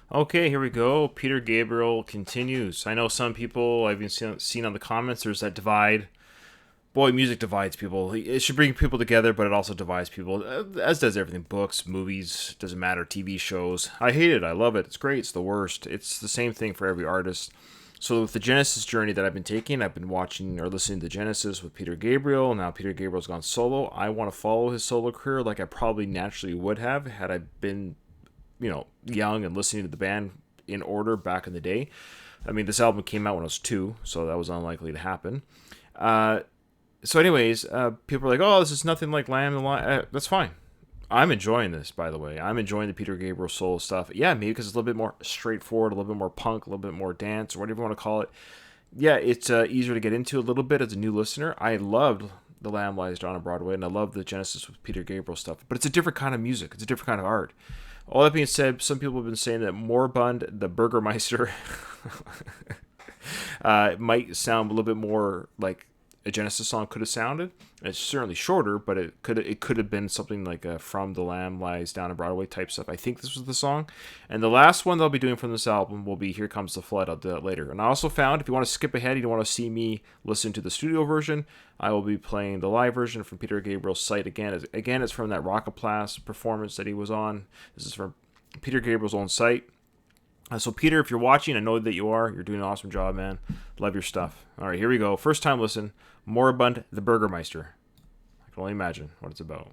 Okay, here we go. Peter Gabriel continues. I know some people I've been seen on the comments. There's that divide. Boy, music divides people. It should bring people together, but it also divides people, as does everything. Books, movies, doesn't matter. TV shows. I hate it. I love it. It's great. It's the worst. It's the same thing for every artist. So with the Genesis journey that I've been taking, I've been watching or listening to Genesis with Peter Gabriel. Now Peter Gabriel's gone solo. I want to follow his solo career like I probably naturally would have had I been young and listening to the band in order back in the day. I mean, this album came out when I was 2, so that was unlikely to happen. So, anyways, people are like, "Oh, this is nothing like Lamb and Lion." That's fine. I'm enjoying this, by the way. I'm enjoying the Peter Gabriel solo stuff. Yeah, maybe because it's a little bit more straightforward, a little bit more punk, a little bit more dance, or whatever you want to call it. Yeah, it's easier to get into a little bit as a new listener. I loved The Lamb Lies Down on Broadway, and I love the Genesis with Peter Gabriel stuff. But it's a different kind of music. It's a different kind of art. All that being said, some people have been saying that Moribund, the Burgermeister, might sound a little bit more like a Genesis song could have sounded. It's certainly shorter, but it could have been something like a From the Lamb Lies Down on Broadway type stuff. I think this was the song. And the last one they'll be doing from this album will be Here Comes the Flood. I'll do that later. And I also found, if you want to skip ahead, you don't want to see me listen to the studio version, I will be playing the live version from Peter Gabriel's site again. Again, it's from that Rockaplast performance that he was on. This is from Peter Gabriel's own site. So, Peter, if you're watching, I know that you are. You're doing an awesome job, man. Love your stuff. All right, here we go. First time listen. Moribund, the Burgermeister. I can only imagine what it's about.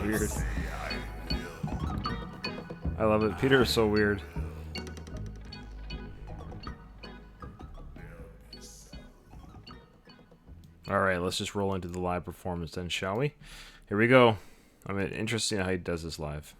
weird. I love it. Peter is so weird. Alright, let's just roll into the live performance then, shall we? Here we go. I mean, interesting how he does this live.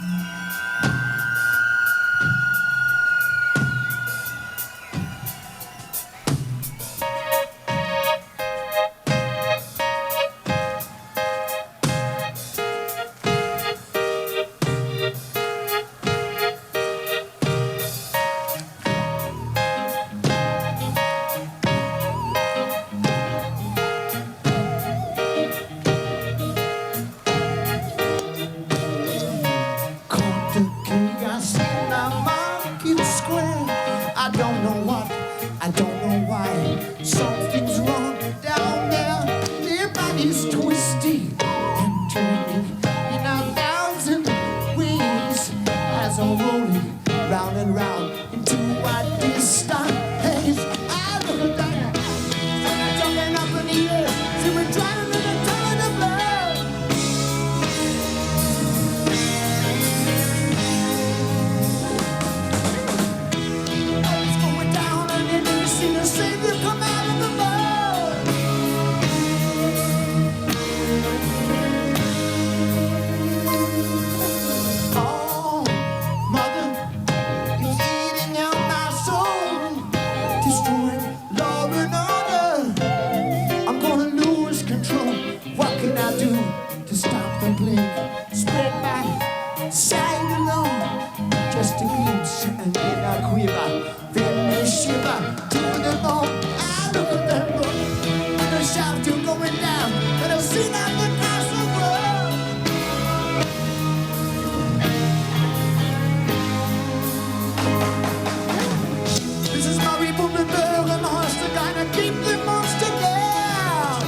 This is Moribund and Burgermeister, gonna keep the monster down.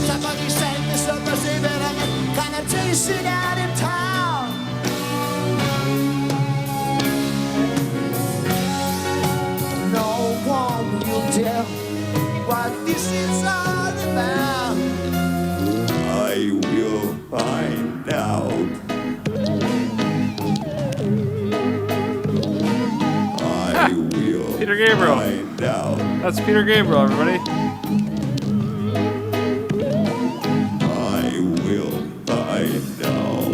Somebody sang this up, I say that I'm gonna taste it out in town. No one will tell what this is all about. I will find out. I will Peter Gabriel. find out. That's Peter Gabriel, everybody. I will find out.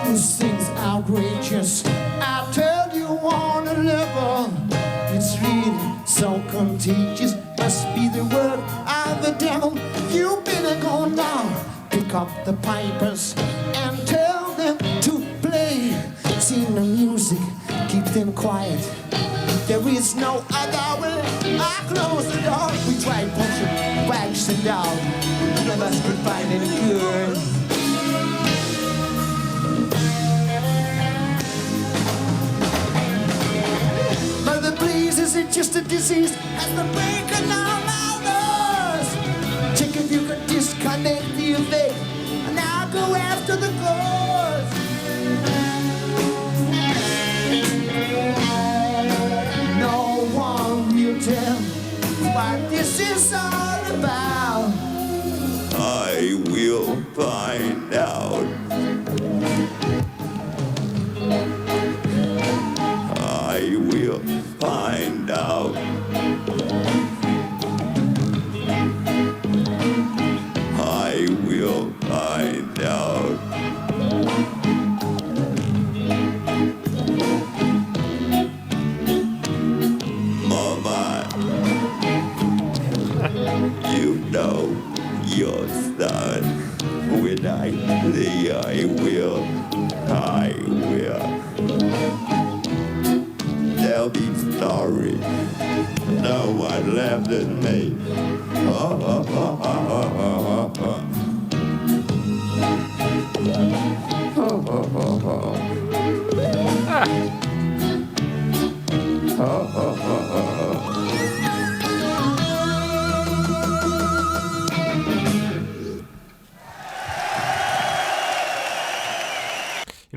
This thing's outrageous. I tell you on a level, it's really so contagious. Must be the word of the devil. You better go now, pick up the pipers and tell them to play. Sing the music, keep them quiet. There is no other way. I close the door. We try pushing, waxing down. None of us could find any good. Mother, please, is it just a disease? Has the breaking on my nose? Check if you can disconnect the effect, and I'll go after the cause. No one will tell what this is all about. I will find out. I will find out. I will find out. Mama, you know your son. When I say I will. Tell me sorry. No one left in me.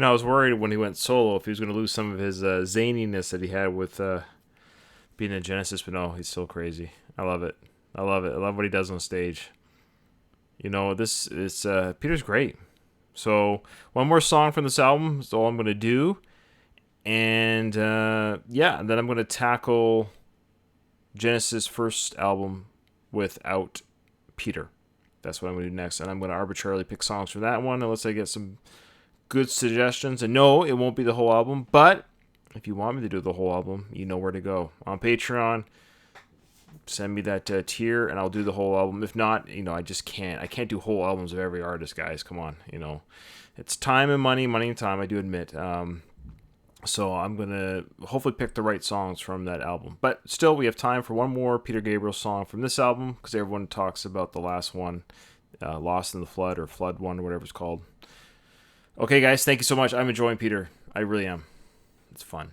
I was worried when he went solo if he was going to lose some of his zaniness that he had with being a Genesis, but no, he's still crazy. I love it. I love what he does on stage. This is Peter's great. So one more song from this album is all I'm going to do. And and then I'm going to tackle Genesis' first album without Peter. That's what I'm going to do next. And I'm going to arbitrarily pick songs from that one unless I get some good suggestions. And no, it won't be the whole album. But if you want me to do the whole album, you know where to go. On Patreon, send me that tier and I'll do the whole album. If not, I just can't. I can't do whole albums of every artist, guys. Come on, It's time and money and time, I do admit. So I'm going to hopefully pick the right songs from that album. But still, we have time for one more Peter Gabriel song from this album because everyone talks about the last one, Lost in the Flood or Flood 1 or whatever it's called. Okay, guys, thank you so much. I'm enjoying Peter. I really am. It's fun.